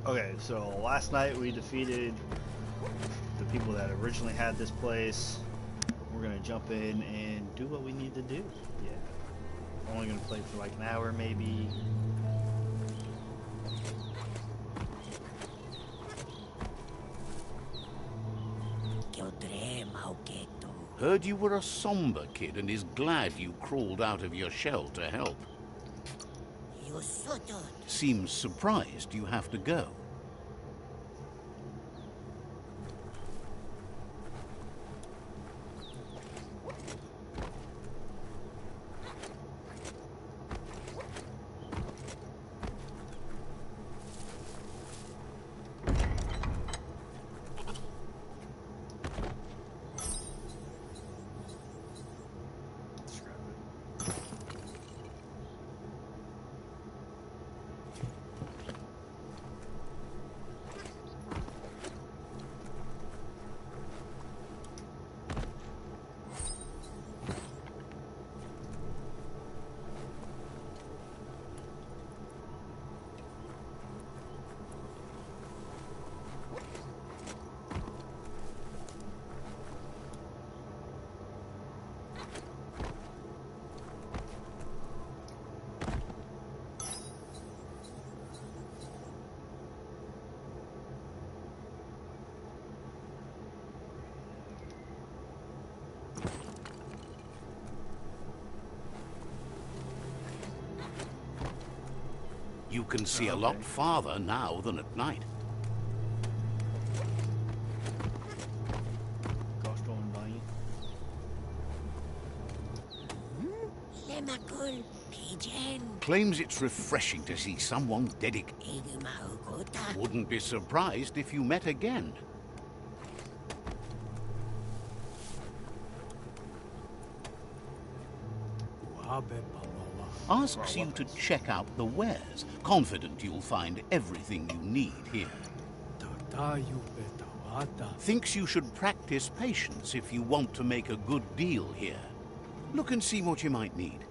Okay, so last night we defeated the people that originally had this place. We're gonna jump in and do what we need to do. Yeah. Only gonna play for like an hour maybe. Heard you were a somber kid and is glad you crawled out of your shell to help. Seems surprised you have to go. You can see a lot farther now than at night. Claims it's refreshing to see someone dedicated. Wouldn't be surprised if you met again. Asks you to check out the wares, confident you'll find everything you need here. Thinks you should practice patience if you want to make a good deal here. Look and see what you might need.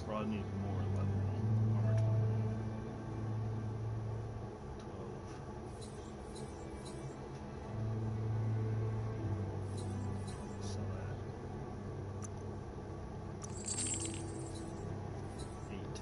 Probably need more level. Armor 20. 12. Sell that. 8.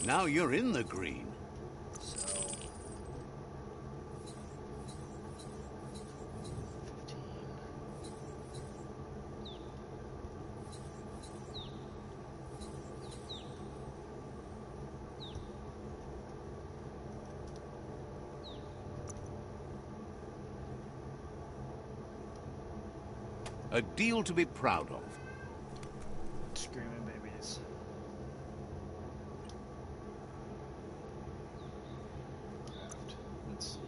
Now you're in the green. So 15. A deal to be proud of. Screaming babies. Craft. Let's see.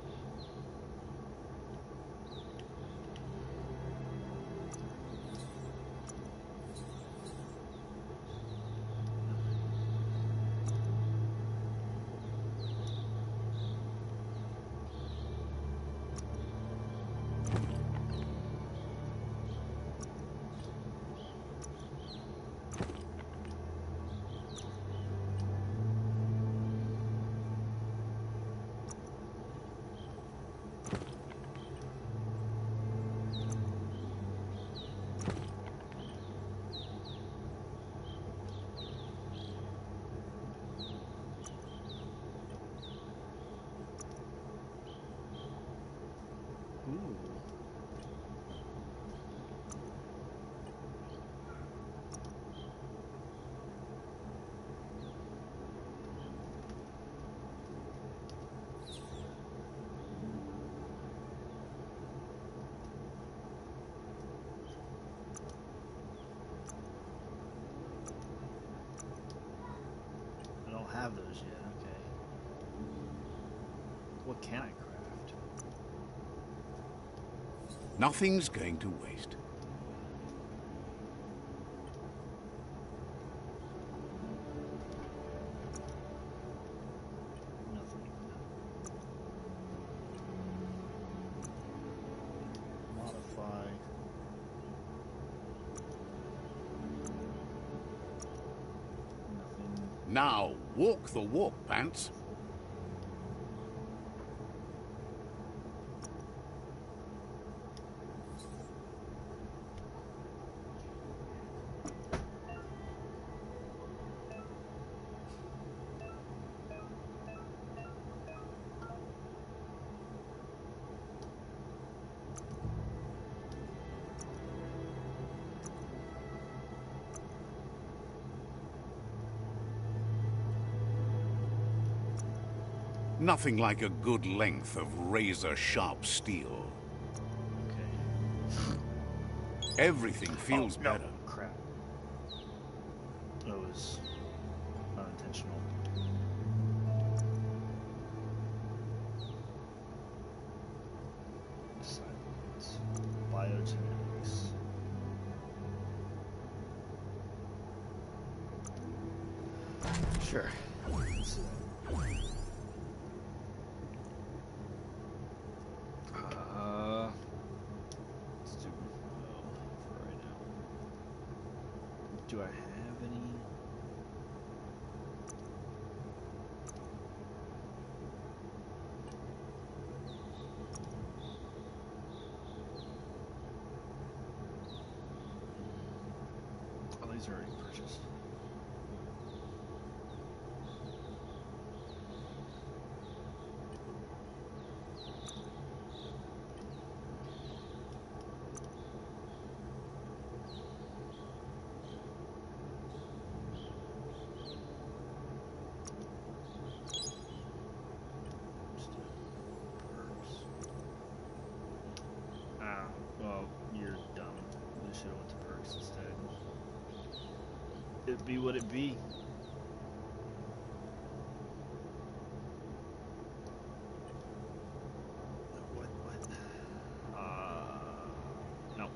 Ooh. I don't have those yet, okay. What can I craft? Nothing's going to waste. Nothing. Modify. Nothing. Now, walk the walk, Pants. Nothing like a good length of razor-sharp steel. Okay. Everything feels no. better. Crap. That was unintentional. Silence. Biogenetics. Sure. Let's see. Let's do for right now. Do I have any? Oh, these are already purchased. Ah, well, you're dumb. We should have went to perks instead. It be what it be. What? No.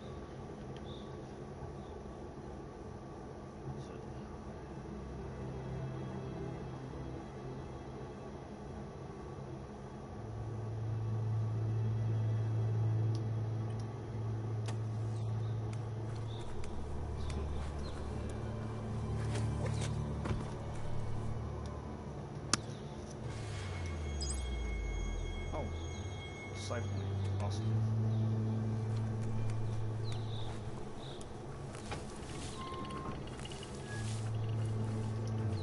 Oh, siphoning. Awesome.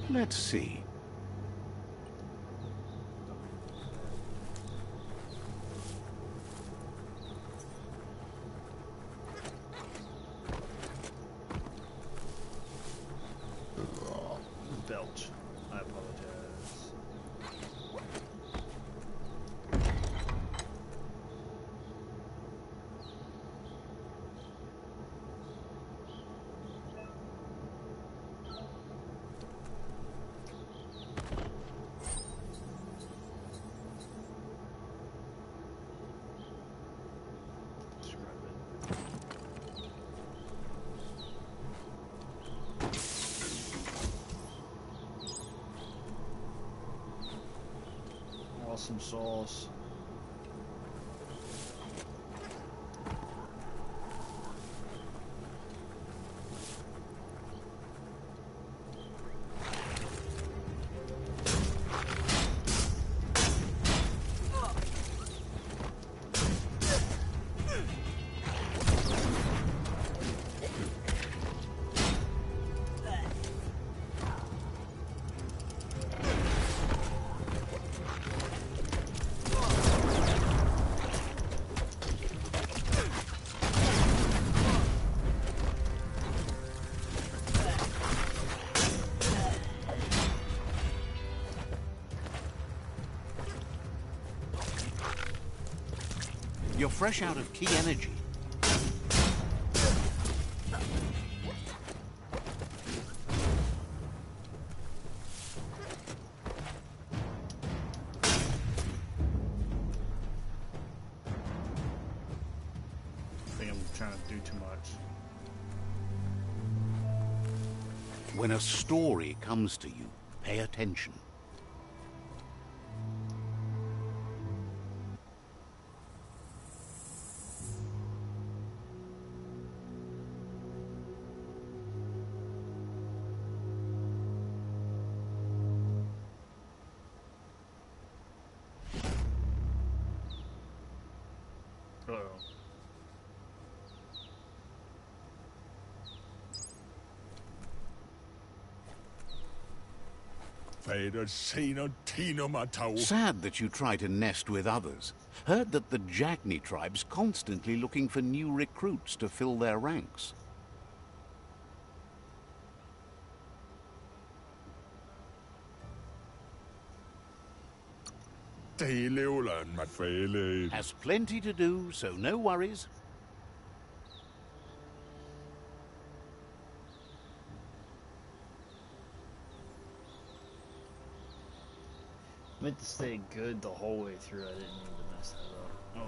Let's see. Belch. I apologize. some sauce. You're fresh out of key energy. I think I'm trying to do too much. When a story comes to you, pay attention. Sad that you try to nest with others. Heard that the Jagni tribe's constantly looking for new recruits to fill their ranks. Has plenty to do, so no worries. I meant to stay good the whole way through. I didn't mean to mess that up. Oh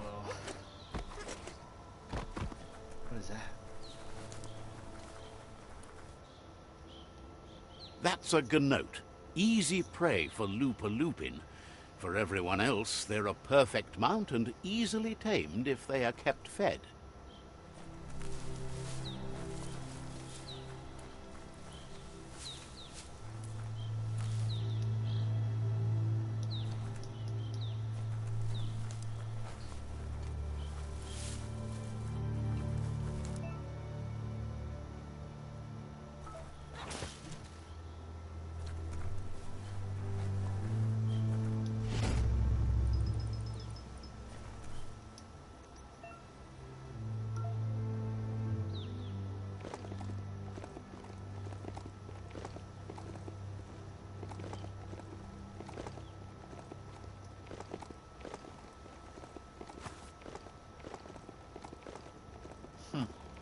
well. What is that? That's a gnote. Easy prey for Lupa-Lupin. For everyone else, they're a perfect mount and easily tamed if they are kept fed.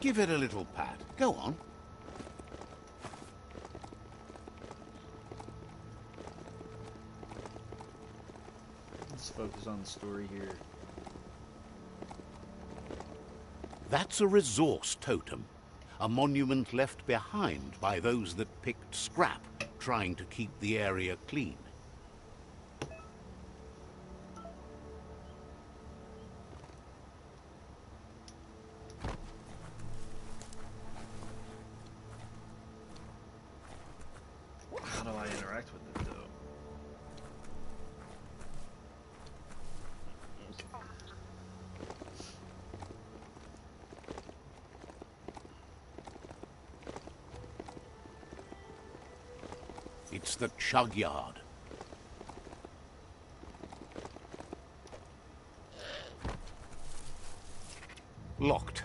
Give it a little pat. Go on. Let's focus on the story here. That's a resource totem. A monument left behind by those that picked scrap, trying to keep the area clean. How do I interact with it, though? Okay. It's the chug yard. Locked.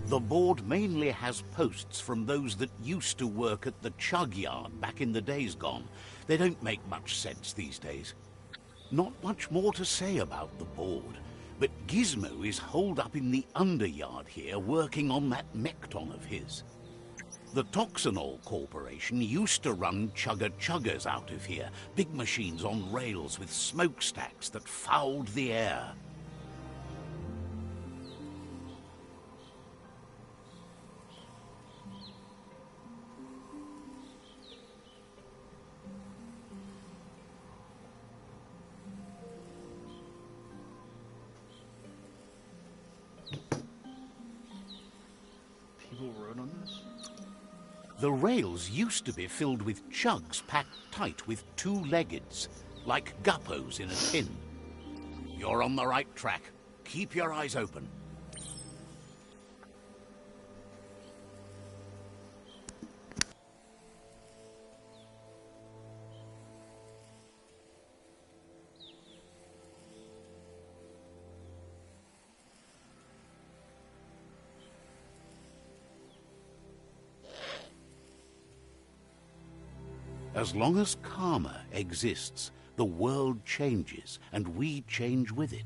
The board mainly has posts from those that used to work at the chug yard back in the days gone. They don't make much sense these days. Not much more to say about the board, but Gizmo is holed up in the underyard here working on that Mekton of his. The Toxanol Corporation used to run chugger-chuggers out of here, big machines on rails with smokestacks that fouled the air. People rode on this? The rails used to be filled with chugs packed tight with two-leggeds, like guppos in a tin. You're on the right track. Keep your eyes open. As long as karma exists, the world changes, and we change with it.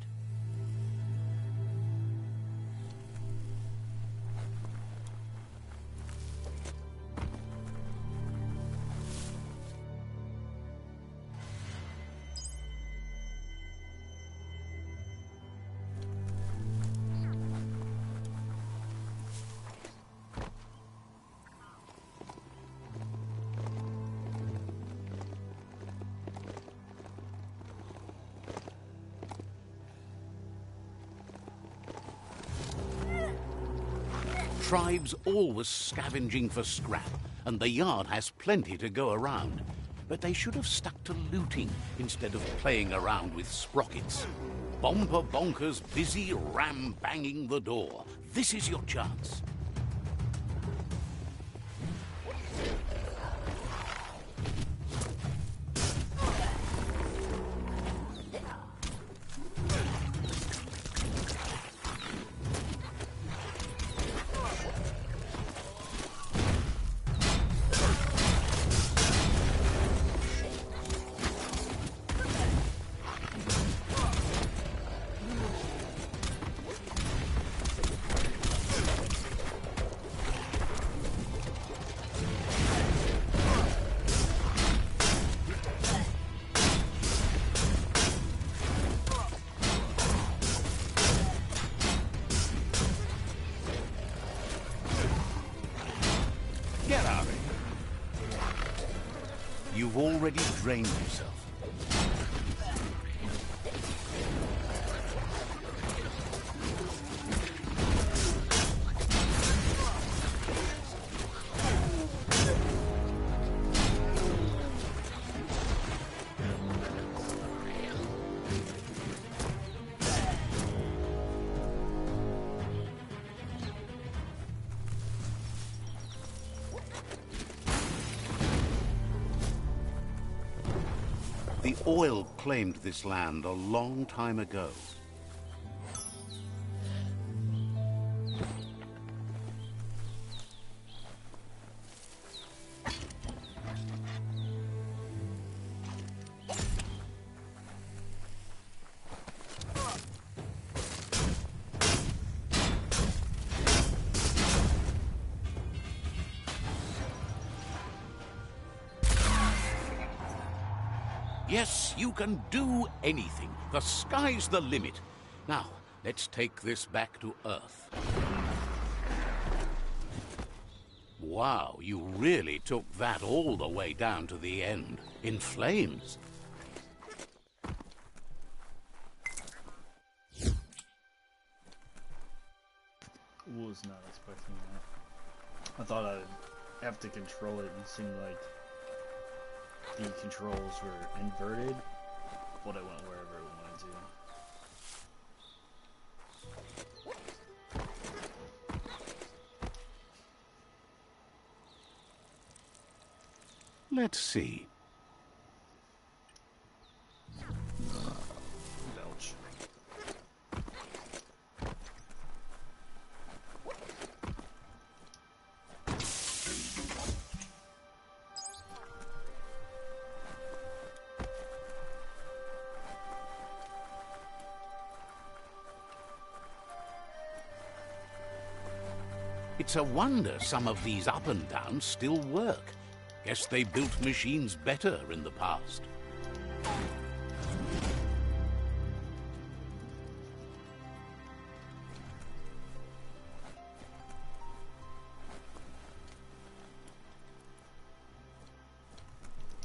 Tribes always scavenging for scrap, and the yard has plenty to go around. But they should have stuck to looting instead of playing around with sprockets. Bomper bonkers busy ram-banging the door. This is your chance. Get out of here. You've already drained yourself. The oil claimed this land a long time ago. Yes, you can do anything. The sky's the limit. Now, let's take this back to Earth. Wow, you really took that all the way down to the end, in flames. Was not expecting that. I thought I'd have to control it. It seemed like the controls were inverted, but I went wherever I wanted to. Let's see. Belch. It's a wonder some of these up and downs still work. Guess they built machines better in the past.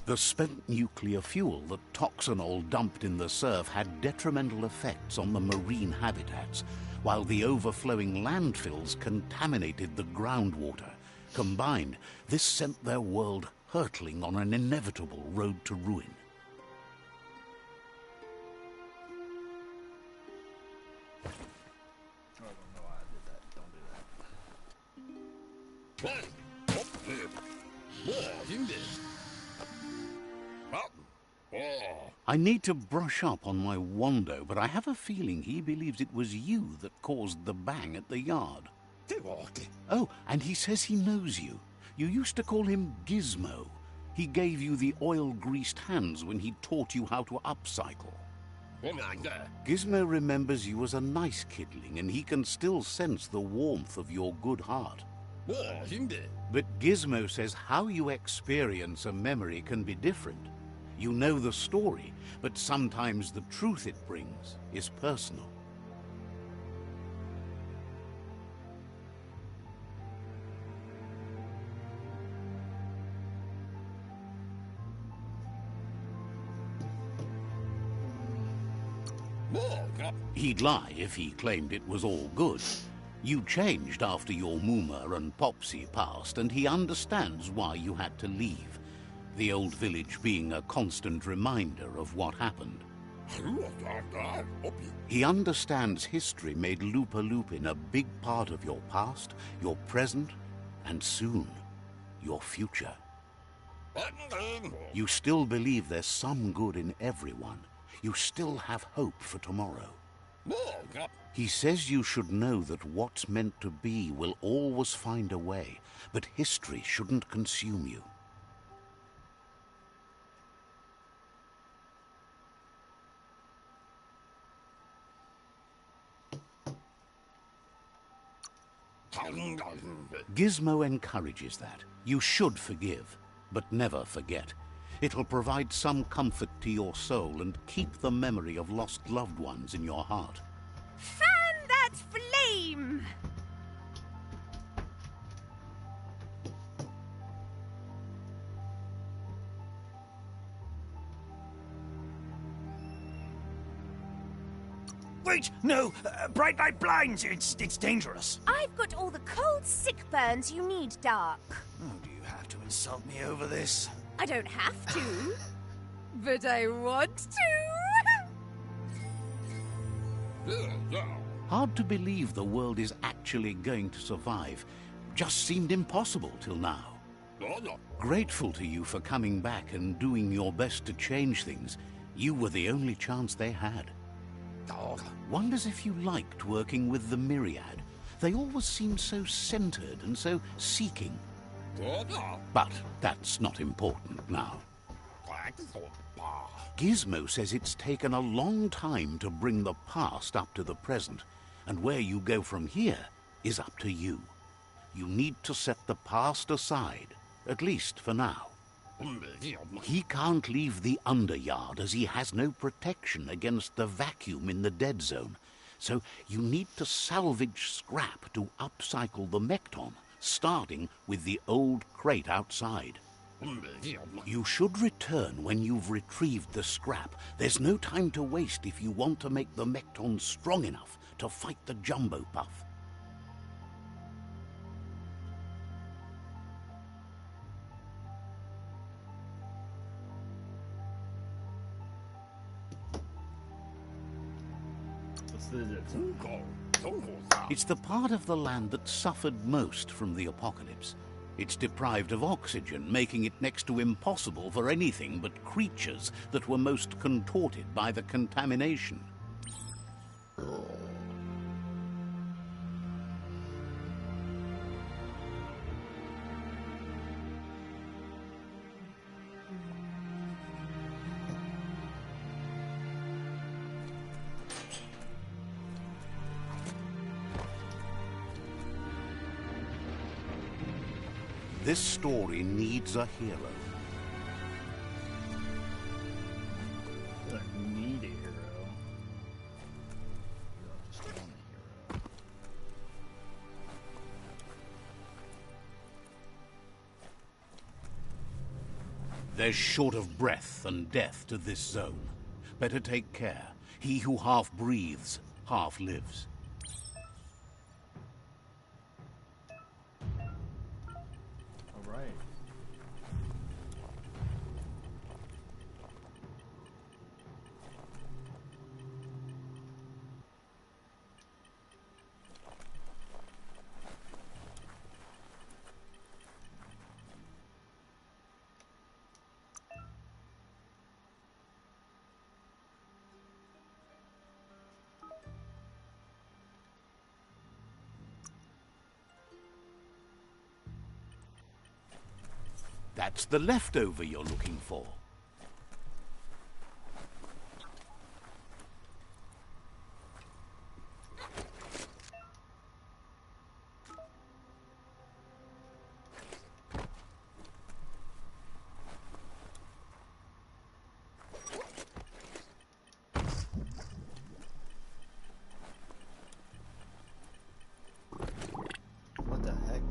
The spent nuclear fuel that Toxanol dumped in the surf had detrimental effects on the marine habitats, while the overflowing landfills contaminated the groundwater. Combined, this sent their world hurtling on an inevitable road to ruin. I don't know why I did that. Don't do that. I need to brush up on my Wando, but I have a feeling he believes it was you that caused the bang at the yard. Oh, and he says he knows you. You used to call him Gizmo. He gave you the oil-greased hands when he taught you how to upcycle. Gizmo remembers you as a nice kidling, and he can still sense the warmth of your good heart. But Gizmo says how you experience a memory can be different. You know the story, but sometimes the truth it brings is personal. He'd lie if he claimed it was all good. You changed after your Mooma and Popsy passed, and he understands why you had to leave. The old village being a constant reminder of what happened. He understands history made Lupa Lupin a big part of your past, your present, and soon, your future. You still believe there's some good in everyone. You still have hope for tomorrow. He says you should know that what's meant to be will always find a way, but history shouldn't consume you. Gizmo encourages that. You should forgive, but never forget. It'll provide some comfort to your soul and keep the memory of lost loved ones in your heart. Fan that flame! Wait, no! Bright light blinds! It's dangerous! I've got all the cold sick burns you need, Dark. Oh, do you have to insult me over this? I don't have to, but I want to. Hard to believe the world is actually going to survive. Just seemed impossible till now. Grateful to you for coming back and doing your best to change things. You were the only chance they had. Wonders if you liked working with the Myriad. They always seemed so centered and so seeking. But that's not important now. Gizmo says it's taken a long time to bring the past up to the present, and where you go from here is up to you. You need to set the past aside, at least for now. He can't leave the Underyard as he has no protection against the vacuum in the dead zone, so you need to salvage scrap to upcycle the Mekton, starting with the old crate outside. You should return when you've retrieved the scrap. There's no time to waste if you want to make the Mekton strong enough to fight the Jumbo Puff. It's the part of the land that suffered most from the apocalypse. It's deprived of oxygen, making it next to impossible for anything but creatures that were most contorted by the contamination. This story needs a hero. I need a hero. I just want a hero. There's short of breath and death to this zone. Better take care. He who half breathes, half lives. All right. That's the leftover you're looking for. What the heck?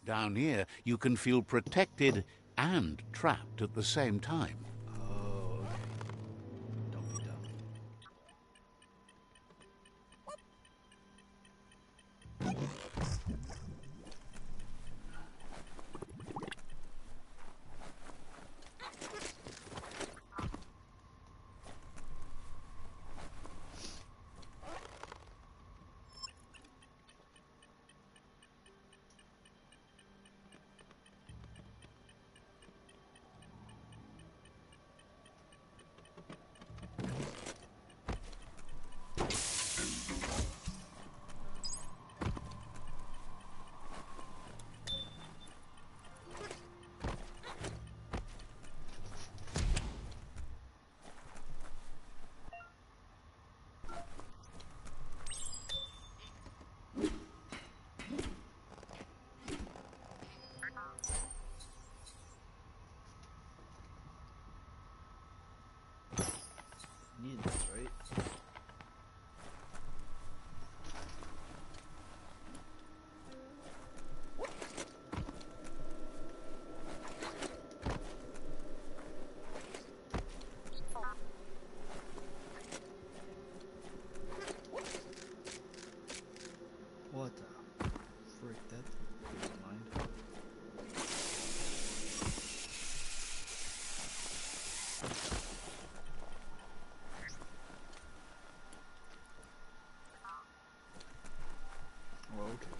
Down here, you can feel protected and trapped at the same time. Oh, okay. Don't be dumb. Need this, right? What the frick? That didn't mind. Oh, okay.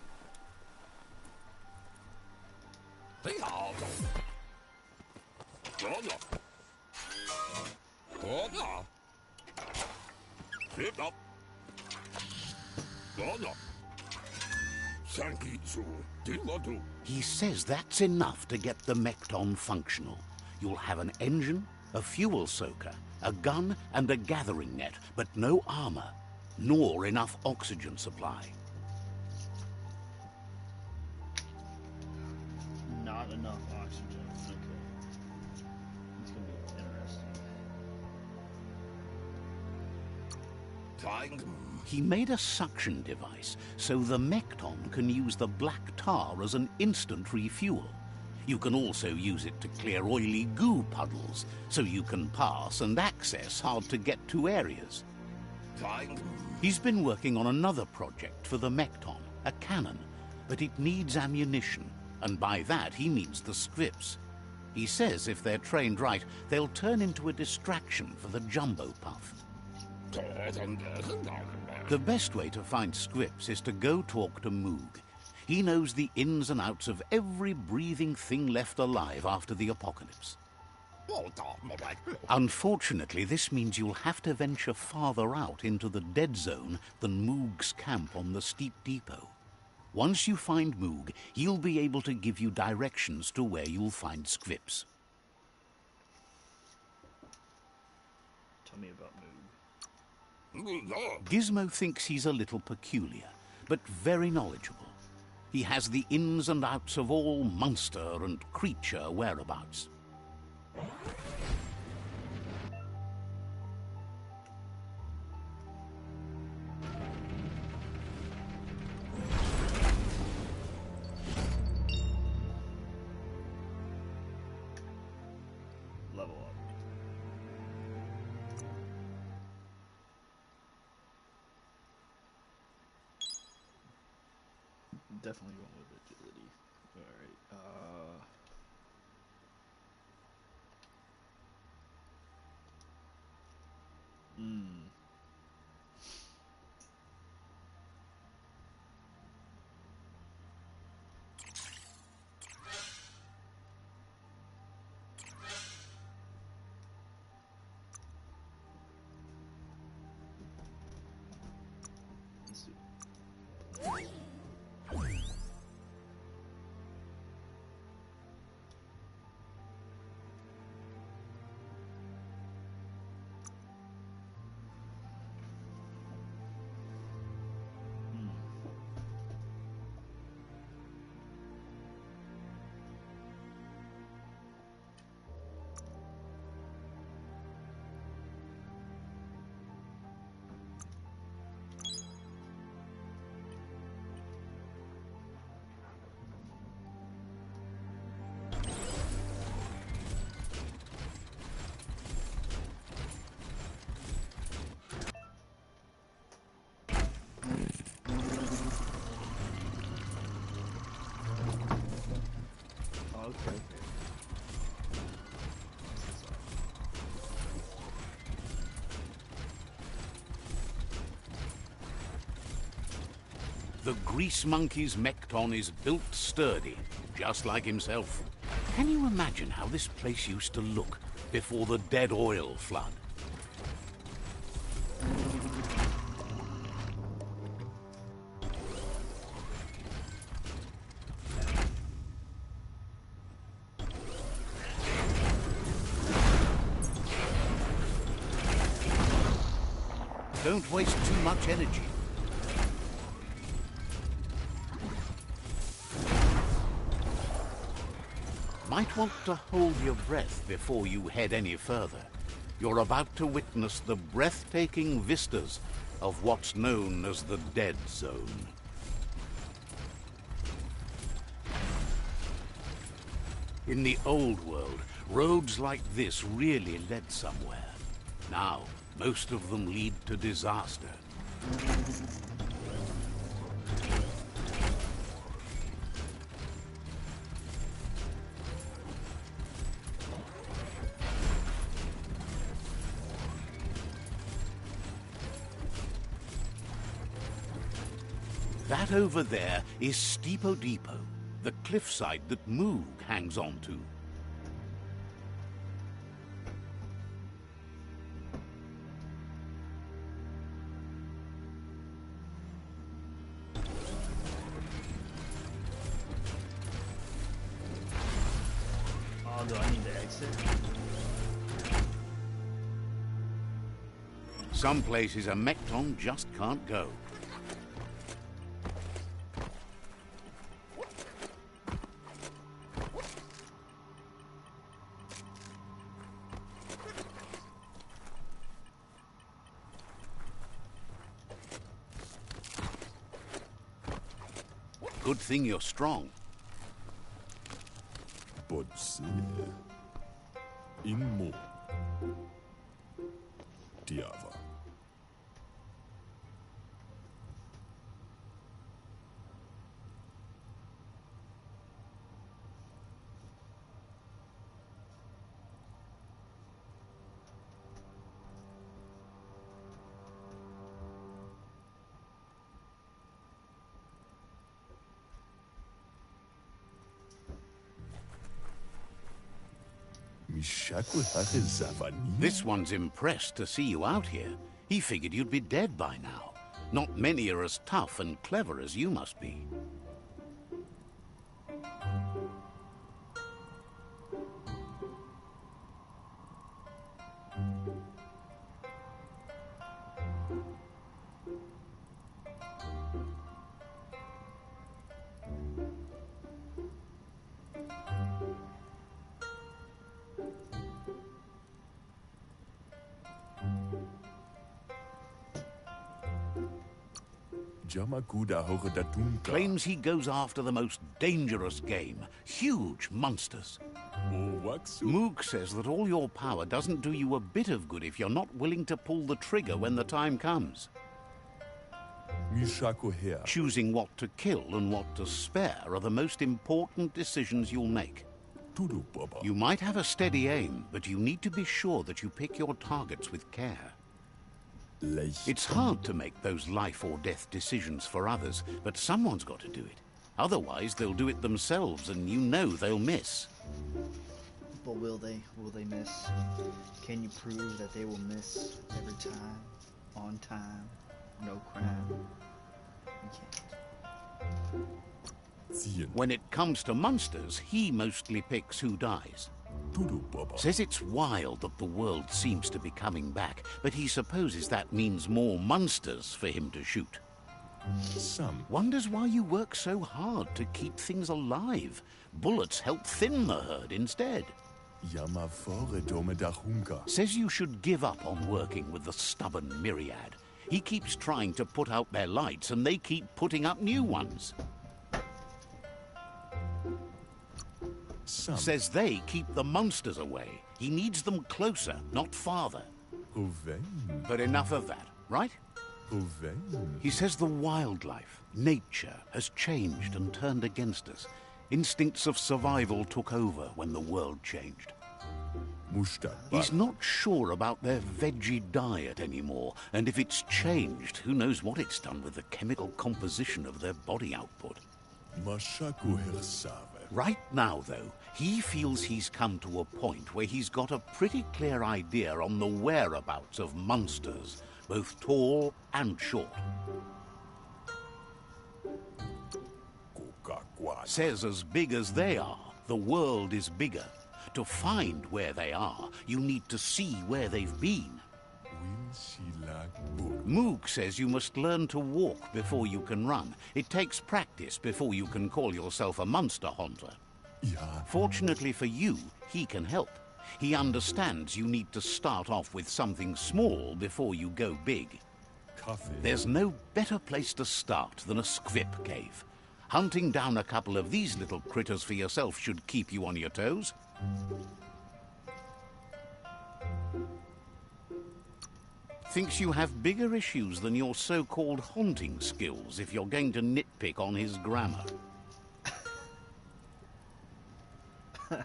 He says that's enough to get the Mekton functional. You'll have an engine, a fuel soaker, a gun, and a gathering net, but no armor, nor enough oxygen supply. Not enough oxygen. Okay. It's gonna be interesting. He made a suction device so the Mekton can use the black tar as an instant refuel. You can also use it to clear oily goo puddles, so you can pass and access hard-to-get-to areas. He's been working on another project for the Mekton, a cannon, but it needs ammunition, and by that he means the scripts. He says if they're trained right, they'll turn into a distraction for the jumbo puff. The best way to find scripts is to go talk to Moog. He knows the ins and outs of every breathing thing left alive after the apocalypse. Unfortunately, this means you'll have to venture farther out into the dead zone than Moog's camp on the steep depot. Once you find Moog, he'll be able to give you directions to where you'll find scripts. Tell me about Moog. Gizmo thinks he's a little peculiar, but very knowledgeable. He has the ins and outs of all monster and creature whereabouts. Level up. Definitely going with agility. Alright, let's see. Okay. The Grease Monkey's Mekton is built sturdy, just like himself. Can you imagine how this place used to look before the dead oil flood? Don't waste too much energy. Might want to hold your breath before you head any further. You're about to witness the breathtaking vistas of what's known as the Dead Zone. In the old world, roads like this really led somewhere. Now, most of them lead to disaster. That over there is Steepo Depot, the cliffside that Moog hangs on to. Oh, do I need to exit? Some places a Mekton just can't go. Good thing you're strong. Podse immo Diava. This one's impressed to see you out here. He figured you'd be dead by now. Not many are as tough and clever as you must be. Claims he goes after the most dangerous game, huge monsters. Moog says that all your power doesn't do you a bit of good if you're not willing to pull the trigger when the time comes. Choosing what to kill and what to spare are the most important decisions you'll make. You might have a steady aim, but you need to be sure that you pick your targets with care. It's hard to make those life or death decisions for others, but someone's got to do it. Otherwise, they'll do it themselves, and you know they'll miss. But will they? Will they miss? Can you prove that they will miss every time? On time? No crime? You can't. When it comes to monsters, he mostly picks who dies. Says it's wild that the world seems to be coming back, but he supposes that means more monsters for him to shoot. Wonders why you work so hard to keep things alive. Bullets help thin the herd instead. Says you should give up on working with the stubborn myriad. He keeps trying to put out their lights and they keep putting up new ones. Says they keep the monsters away. He needs them closer, not farther. But enough of that, right? He says the wildlife, nature, has changed and turned against us. Instincts of survival took over when the world changed. He's not sure about their veggie diet anymore, and if it's changed, who knows what it's done with the chemical composition of their body output. Right now, though, he feels he's come to a point where he's got a pretty clear idea on the whereabouts of monsters, both tall and short. Says as big as they are, the world is bigger. To find where they are, you need to see where they've been. Moog says you must learn to walk before you can run. It takes practice before you can call yourself a monster hunter. Fortunately for you, he can help. He understands you need to start off with something small before you go big. There's no better place to start than a squip cave. Hunting down a couple of these little critters for yourself should keep you on your toes. Thinks you have bigger issues than your so-called haunting skills if you're going to nitpick on his grammar. Okay.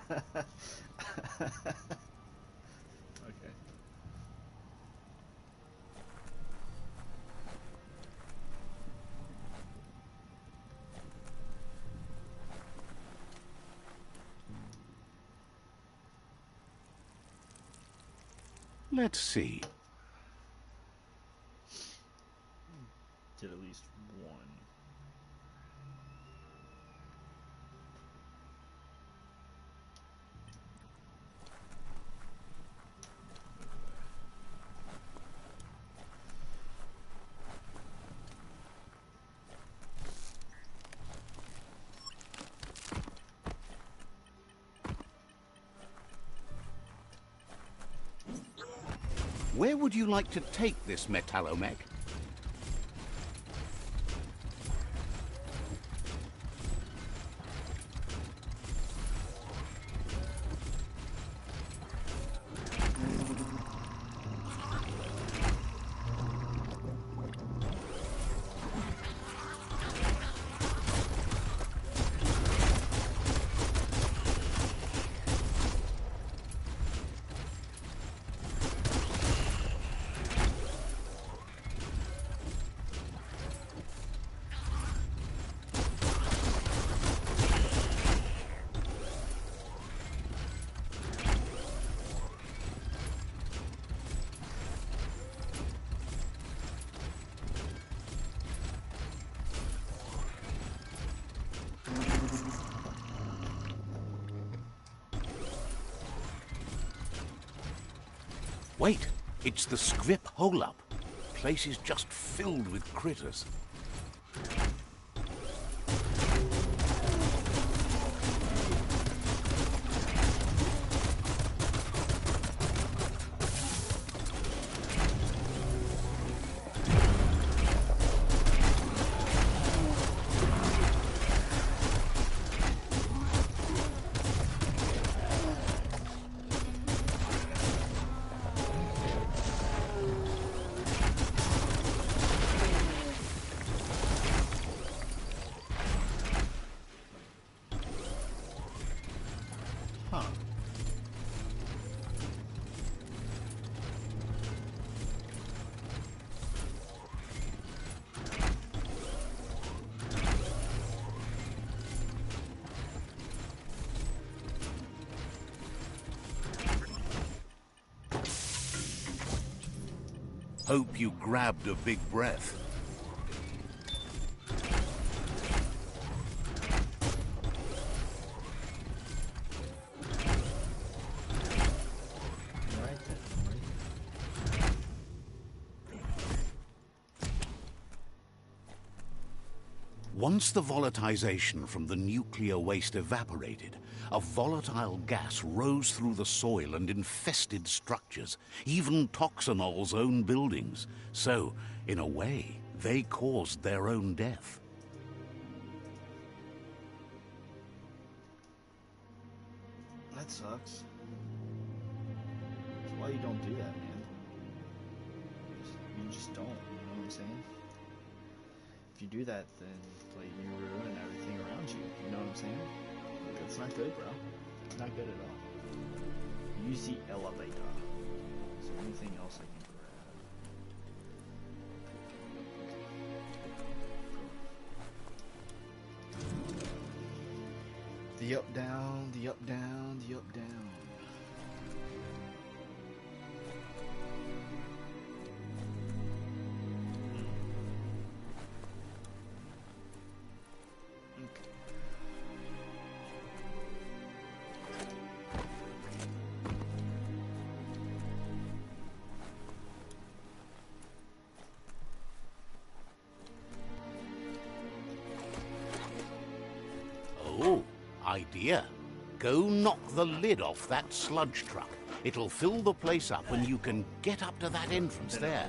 Let's see. Did at least one. Where would you like to take this metallomech? Wait, it's the Scrip hole-up. Place is just filled with critters. Huh. Hope you grabbed a big breath. Right then. Once the volatilization from the nuclear waste evaporated, a volatile gas rose through the soil and infested structures, even Toxanol's own buildings. So, in a way, they caused their own death. That sucks. That's why you don't do that, man. You just don't, you know what I'm saying? If you do that, then like you ruin everything around you. You know what I'm saying? That's not good, bro. Not good at all. Use the elevator. Is there anything else I can grab? The up down, the up down, the up down. Oh, idea. Go knock the lid off that sludge truck. It'll fill the place up and you can get up to that entrance there.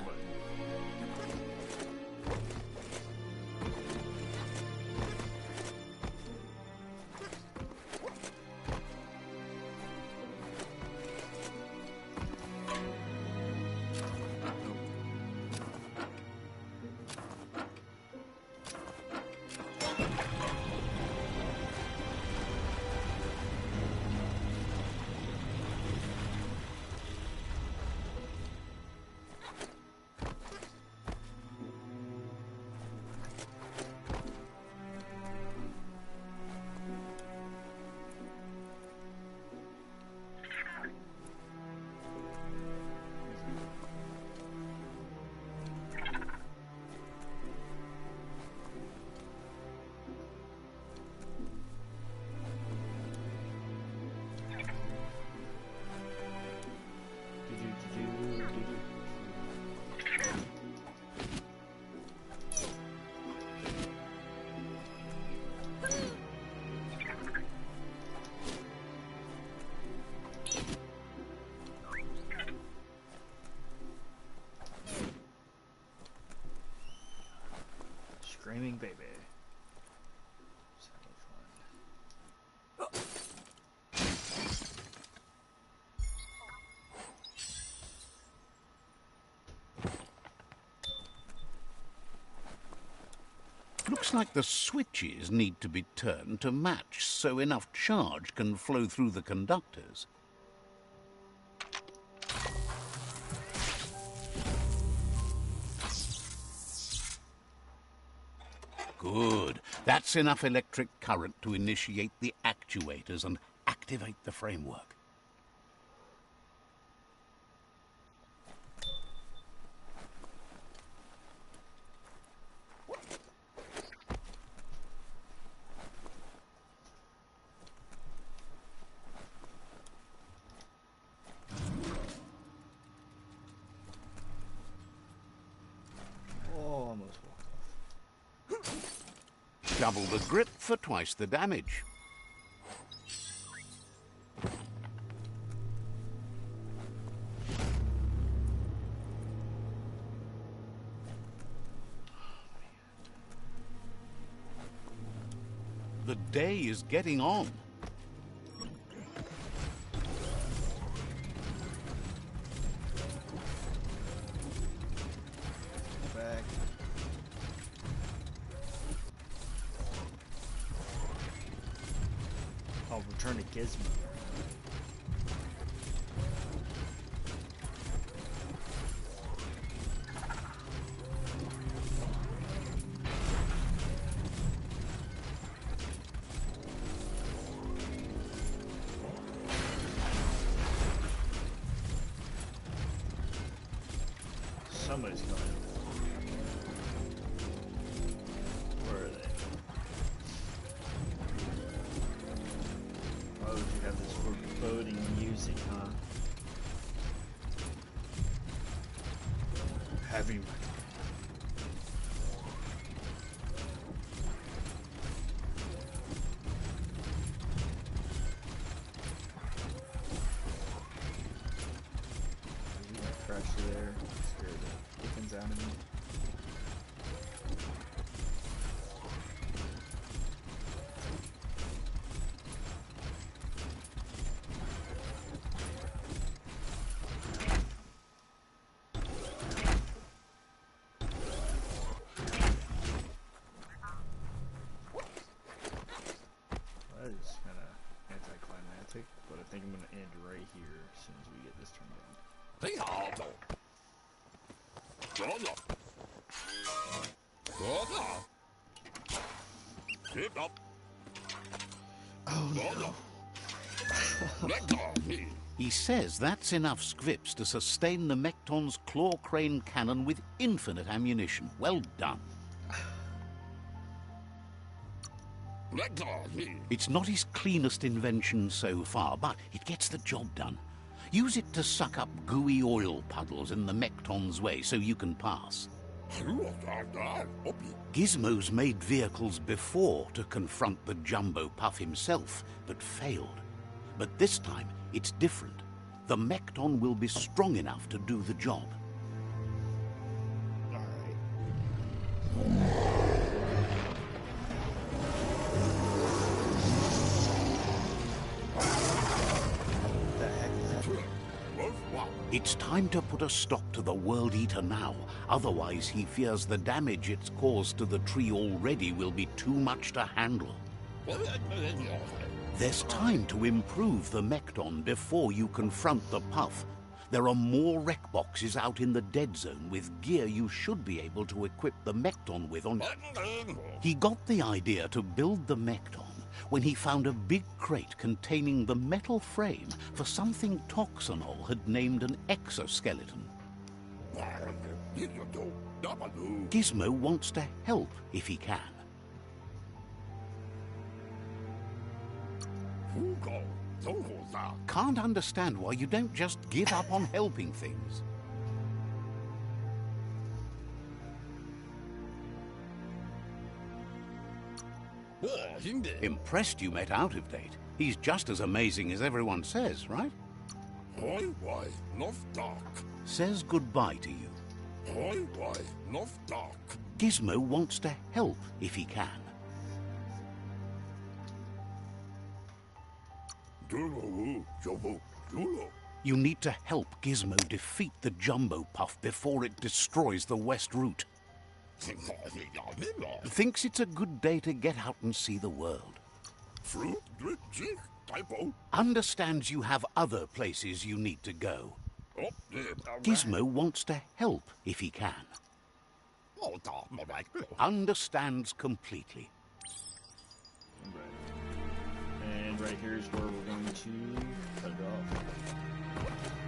Screaming baby. So fun. Looks like the switches need to be turned to match so enough charge can flow through the conductors. Good. That's enough electric current to initiate the actuators and activate the framework. Double the grip for twice the damage. The day is getting on. Back. I'll return to Gizmo. Somebody's coming. Where are they? Oh, you have this foreboding music, huh? Heavy metal. Crash there. Scared the dickens out of me. That is kind of anticlimactic, but I think I'm going to end right here as soon as we get this turned down. Oh no. He says that's enough scripts to sustain the Mekton's claw crane cannon with infinite ammunition. Well done. It's not his cleanest invention so far, but it gets the job done. Use it to suck up gooey oil puddles in the Mekton's way so you can pass. Gizmo's made vehicles before to confront the Jumbo Puff himself, but failed. But this time, it's different. The Mekton will be strong enough to do the job. It's time to put a stop to the World Eater now. Otherwise, he fears the damage it's caused to the tree already will be too much to handle. There's time to improve the Mekton before you confront the Puff. There are more wreck boxes out in the dead zone with gear you should be able to equip the Mekton with on... He got the idea to build the Mekton when he found a big crate containing the metal frame for something Toxanol had named an exoskeleton. Gizmo wants to help if he can. Can't understand why you don't just give up on helping things. Impressed you met Out of Date. He's just as amazing as everyone says, right? Says goodbye to you. Gizmo wants to help if he can. You need to help Gizmo defeat the Jumbo Puff before it destroys the West Route. Thinks it's a good day to get out and see the world. Understands you have other places you need to go. Gizmo wants to help if he can. Understands completely. And right here is where we're going to cut it off.